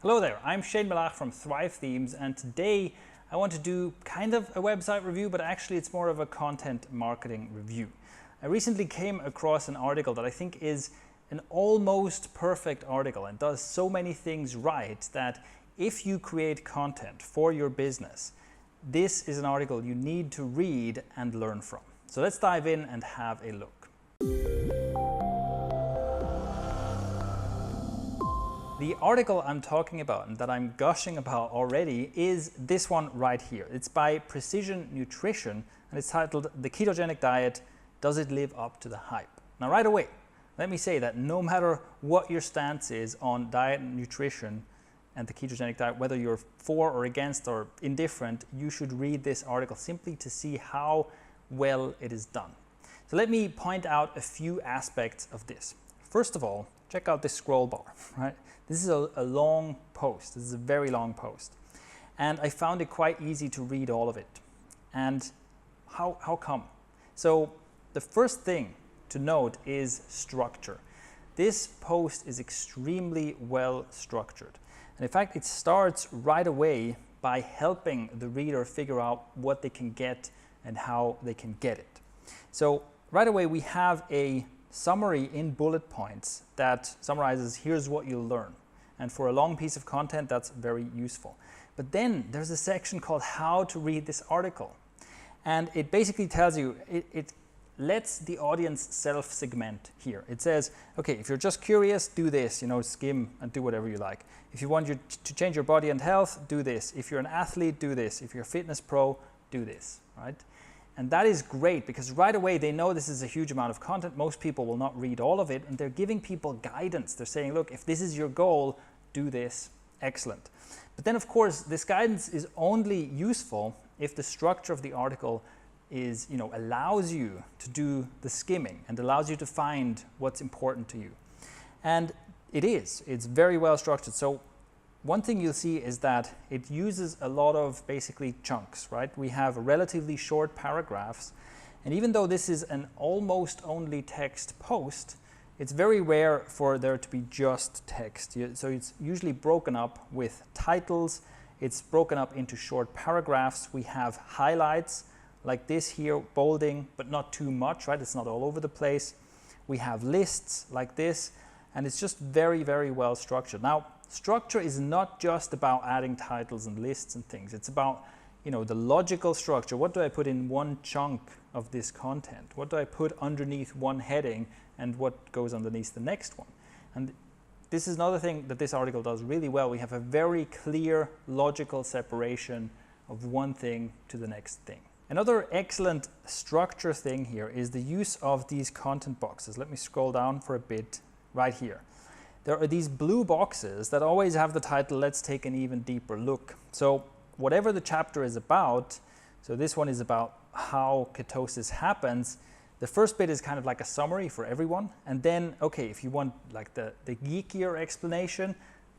Hello there, I'm Shane Malach from Thrive Themes, and today I want to do kind of a website review, but actually it's more of a content marketing review. I recently came across an article that I think is an almost perfect article and does so many things right that if you create content for your business, this is an article you need to read and learn from. So let's dive in and have a look. The article I'm talking about and that I'm gushing about already is this one right here. It's by Precision Nutrition and it's titled "The Ketogenic Diet, Does It Live Up to the Hype?" Now right away, let me say that no matter what your stance is on diet and nutrition and the ketogenic diet, whether you're for or against or indifferent, you should read this article simply to see how well it is done. So let me point out a few aspects of this. First of all, check out this scroll bar, right? This is a long post. This is a very long post. And I found it quite easy to read all of it. And how come? So the first thing to note is structure. This post is extremely well structured. And in fact, it starts right away by helping the reader figure out what they can get and how they can get it. So right away, we have a summary in bullet points that summarizes here's what you'll learn. And for a long piece of content, that's very useful. But then there's a section called how to read this article. And it basically tells you, it lets the audience self-segment here. It says, okay, if you're just curious, do this, skim and do whatever you like. If you want to change your body and health, do this. If you're an athlete, do this. If you're a fitness pro, do this, right? And that is great because right away they know this is a huge amount of content. Most people will not read all of it, and they're giving people guidance. They're saying, look, if this is your goal, do this. Excellent. But then, of course, this guidance is only useful if the structure of the article is, allows you to do the skimming and allows you to find what's important to you. And it is. It's very well structured. So one thing you'll see is that it uses a lot of basically chunks, right? We have relatively short paragraphs. And even though this is an almost only text post, it's very rare for there to be just text. So it's usually broken up with titles. It's broken up into short paragraphs. We have highlights like this here, bolding, but not too much, right? It's not all over the place. We have lists like this, and it's just very, very well structured. Now, structure is not just about adding titles and lists and things. It's about, the logical structure. What do I put in one chunk of this content? What do I put underneath one heading and what goes underneath the next one? And this is another thing that this article does really well. We have a very clear logical separation of one thing to the next thing. Another excellent structure thing here is the use of these content boxes. Let me scroll down for a bit right here. There are these blue boxes that always have the title, "Let's Take an Even Deeper Look." So whatever the chapter is about, so this one is about how ketosis happens, the first bit is kind of like a summary for everyone. And then, okay, if you want like the geekier explanation,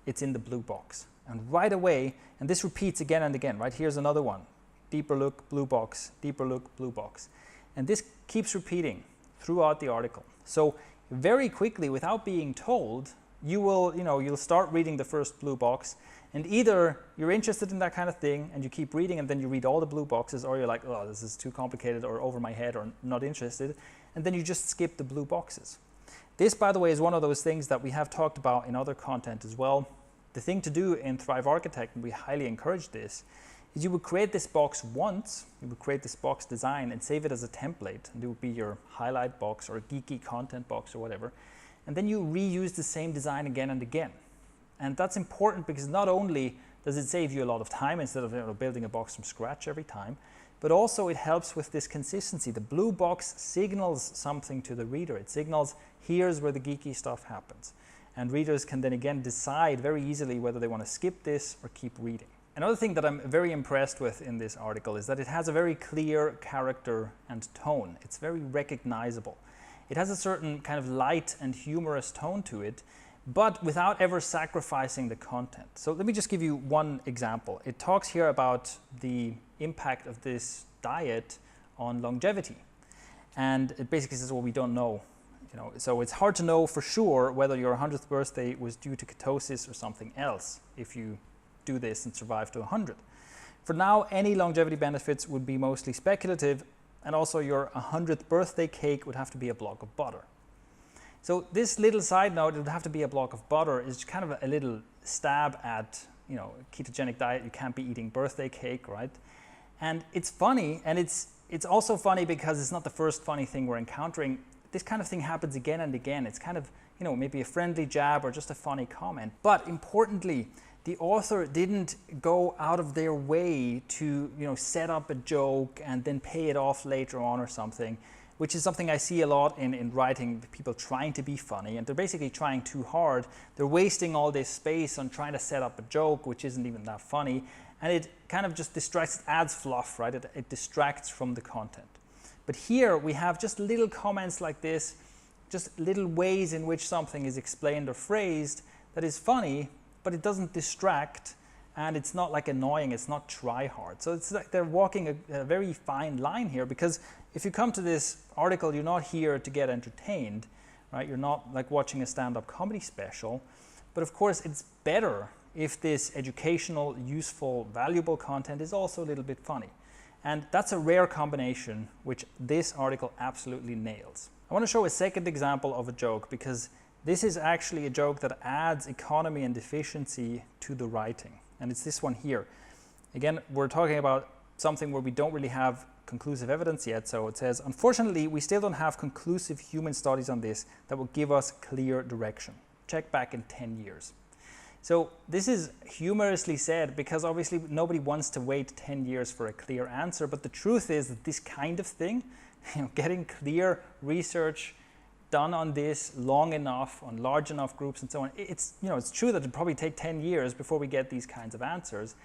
it's in the blue box. And right away, and this repeats again and again, right? Here's another one. Deeper look, blue box, deeper look, blue box. And this keeps repeating throughout the article. So very quickly, without being told, you'll start reading the first blue box, and either you're interested in that kind of thing and you keep reading and then you read all the blue boxes, or you're like, oh, this is too complicated or over my head or not interested, and then you just skip the blue boxes. This, by the way, is one of those things that we have talked about in other content as well. The thing to do in Thrive Architect, and we highly encourage this, is you would create this box once, you would create this box design and save it as a template, and it would be your highlight box or geeky content box or whatever. And then you reuse the same design again and again. And that's important because not only does it save you a lot of time instead of building a box from scratch every time, but also it helps with this consistency. The blue box signals something to the reader. It signals here's where the geeky stuff happens. And readers can then again decide very easily whether they want to skip this or keep reading. Another thing that I'm very impressed with in this article is that it has a very clear character and tone. It's very recognizable. It has a certain kind of light and humorous tone to it, but without ever sacrificing the content. So let me just give you one example. It talks here about the impact of this diet on longevity. And it basically says, well, we don't know So it's hard to know for sure whether your 100th birthday was due to ketosis or something else if you do this and survive to 100. For now, any longevity benefits would be mostly speculative, and also your 100th birthday cake would have to be a block of butter. So this little side note, it would have to be a block of butter, is kind of a little stab at, ketogenic diet. You can't be eating birthday cake, right? And it's funny, and it's also funny because it's not the first funny thing we're encountering. This kind of thing happens again and again. It's kind of, maybe a friendly jab or just a funny comment. But importantly, the author didn't go out of their way to, set up a joke and then pay it off later on or something, which is something I see a lot in writing, people trying to be funny, and they're basically trying too hard. They're wasting all this space on trying to set up a joke, which isn't even that funny, and it kind of just distracts, it adds fluff, right? It distracts from the content. But here we have just little comments like this, just little ways in which something is explained or phrased that is funny, but it doesn't distract, and it's not like annoying, it's not try hard. So it's like they're walking a very fine line here, because if you come to this article, you're not here to get entertained, right? You're not like watching a stand-up comedy special, but of course it's better if this educational, useful, valuable content is also a little bit funny. And that's a rare combination, which this article absolutely nails. I want to show a second example of a joke, because this is actually a joke that adds economy and efficiency to the writing. And it's this one here. Again, we're talking about something where we don't really have conclusive evidence yet. So it says, unfortunately, we still don't have conclusive human studies on this that will give us clear direction. Check back in 10 years. So this is humorously said because obviously nobody wants to wait 10 years for a clear answer. But the truth is that this kind of thing, getting clear research done on this long enough, on large enough groups and so on, it's true that it'd probably take 10 years before we get these kinds of answers.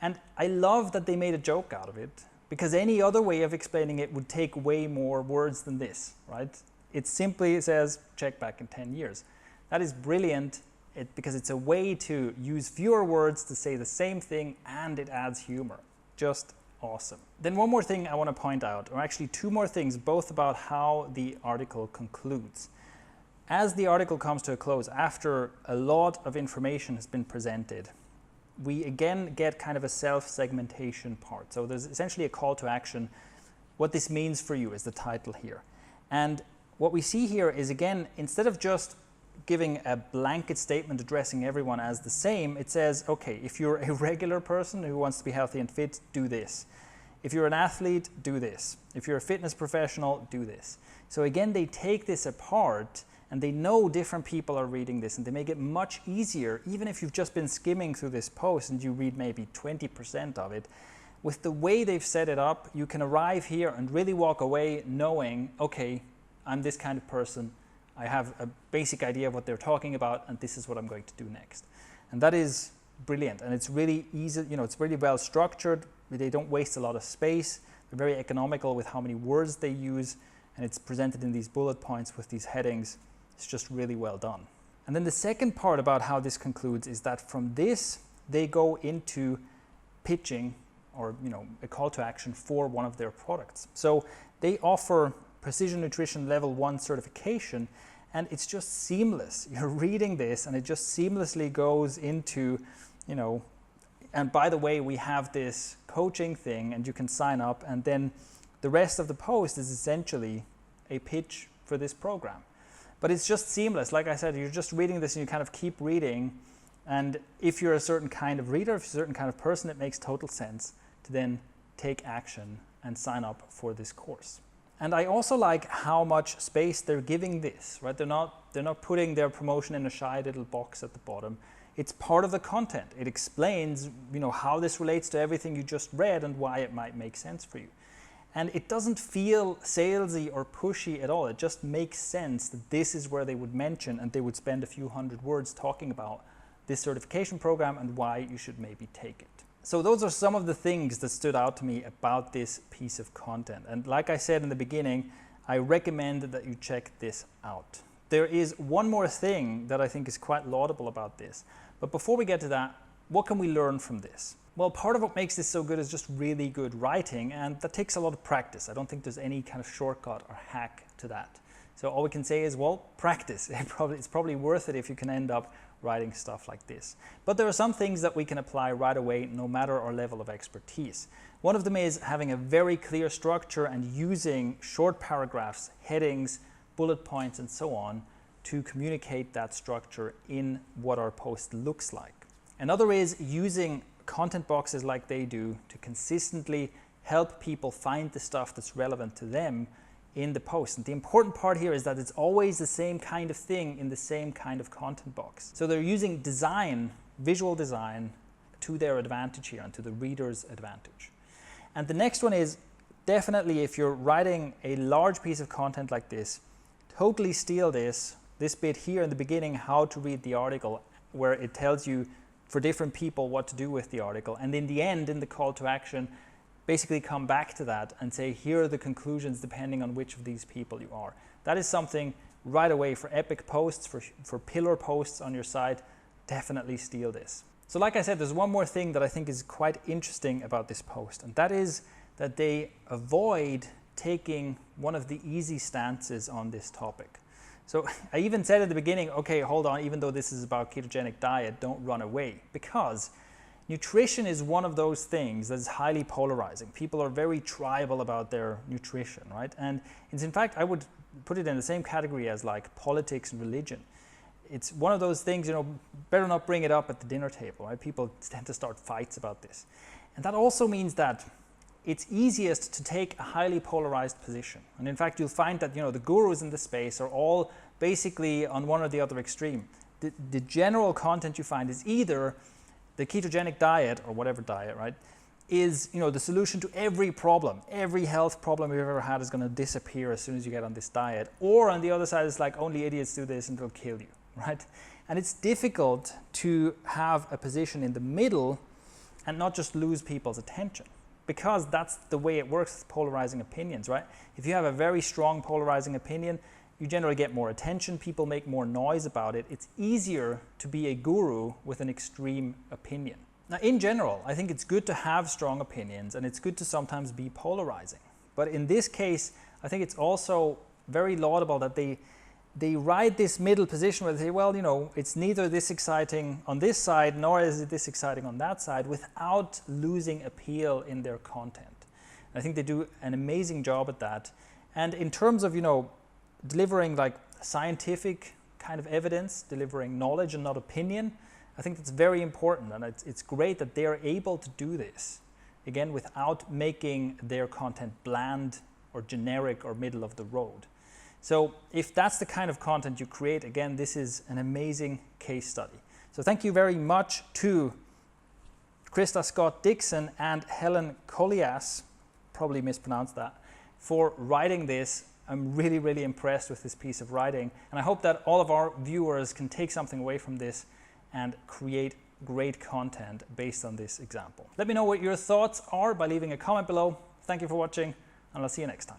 And I love that they made a joke out of it, because any other way of explaining it would take way more words than this, right? It simply says, check back in 10 years. That is brilliant, because it's a way to use fewer words to say the same thing, and it adds humor. Just awesome. Then one more thing I want to point out, or actually two more things, both about how the article concludes. As the article comes to a close, after a lot of information has been presented, we again get kind of a self-segmentation part. So there's essentially a call to action. What this means for you is the title here. And what we see here is, again, instead of just giving a blanket statement addressing everyone as the same, it says, okay, if you're a regular person who wants to be healthy and fit, do this. If you're an athlete, do this. If you're a fitness professional, do this. So again, they take this apart, and they know different people are reading this, and they make it much easier, even if you've just been skimming through this post and you read maybe 20% of it. With the way they've set it up, you can arrive here and really walk away knowing, okay, I'm this kind of person. I have a basic idea of what they're talking about, and this is what I'm going to do next. And that is brilliant, and it's really easy, it's really well structured. They don't waste a lot of space. They're very economical with how many words they use, and it's presented in these bullet points with these headings. It's just really well done. And then the second part about how this concludes is that from this, they go into pitching, or a call to action for one of their products. So they offer Precision Nutrition Level 1 certification, and it's just seamless. You're reading this and it just seamlessly goes into, and by the way, we have this coaching thing and you can sign up, and then the rest of the post is essentially a pitch for this program. But it's just seamless. Like I said, you're just reading this and you kind of keep reading, and if you're a certain kind of reader, if you're a certain kind of person, it makes total sense to then take action and sign up for this course. And I also like how much space they're giving this, right? They're not putting their promotion in a shy little box at the bottom. It's part of the content. It explains, how this relates to everything you just read and why it might make sense for you. And it doesn't feel salesy or pushy at all. It just makes sense that this is where they would mention, and they would spend a few hundred words talking about this certification program and why you should maybe take it. So those are some of the things that stood out to me about this piece of content. And like I said in the beginning, I recommend that you check this out. There is one more thing that I think is quite laudable about this. But before we get to that, what can we learn from this? Well, part of what makes this so good is just really good writing, and that takes a lot of practice. I don't think there's any kind of shortcut or hack to that. So all we can say is, well, practice. It's probably worth it if you can end up writing stuff like this. But there are some things that we can apply right away, no matter our level of expertise. One of them is having a very clear structure and using short paragraphs, headings, bullet points, and so on to communicate that structure in what our post looks like. Another is using content boxes like they do to consistently help people find the stuff that's relevant to them in the post. And the important part here is that it's always the same kind of thing in the same kind of content box. So they're using design, visual design, to their advantage here and to the reader's advantage. And the next one is definitely, if you're writing a large piece of content like this, totally steal this bit here in the beginning, how to read the article, where it tells you for different people what to do with the article. And in the end, in the call to action, basically come back to that and say, here are the conclusions depending on which of these people you are. That is something right away for epic posts, for pillar posts on your site. Definitely steal this. So like I said, there's one more thing that I think is quite interesting about this post, and that is that they avoid taking one of the easy stances on this topic. So I even said at the beginning, okay, hold on, even though this is about ketogenic diet, don't run away, because nutrition is one of those things that's highly polarizing. People are very tribal about their nutrition, right? And it's, in fact, I would put it in the same category as like politics and religion. It's one of those things, better not bring it up at the dinner table, right? People tend to start fights about this. And that also means that it's easiest to take a highly polarized position. And in fact, you'll find that, the gurus in the space are all basically on one or the other extreme. The general content you find is either the ketogenic diet, or whatever diet, right, is the solution to every problem. Every health problem you've ever had is going to disappear as soon as you get on this diet. Or on the other side, it's like only idiots do this and they'll kill you, right? And it's difficult to have a position in the middle and not just lose people's attention, because that's the way it works with polarizing opinions, right? If you have a very strong polarizing opinion, you generally get more attention, people make more noise about it. It's easier to be a guru with an extreme opinion. Now, in general, I think it's good to have strong opinions, and it's good to sometimes be polarizing. But in this case, I think it's also very laudable that they ride this middle position where they say, well, it's neither this exciting on this side, nor is it this exciting on that side, without losing appeal in their content. I think they do an amazing job at that. And in terms of, delivering like scientific kind of evidence, delivering knowledge and not opinion, I think that's very important. And it's great that they are able to do this, again, without making their content bland or generic or middle of the road. So if that's the kind of content you create, again, this is an amazing case study. So thank you very much to Krista Scott Dixon and Helen Collias, probably mispronounced that, for writing this. I'm really, really impressed with this piece of writing, and I hope that all of our viewers can take something away from this and create great content based on this example. Let me know what your thoughts are by leaving a comment below. Thank you for watching, and I'll see you next time.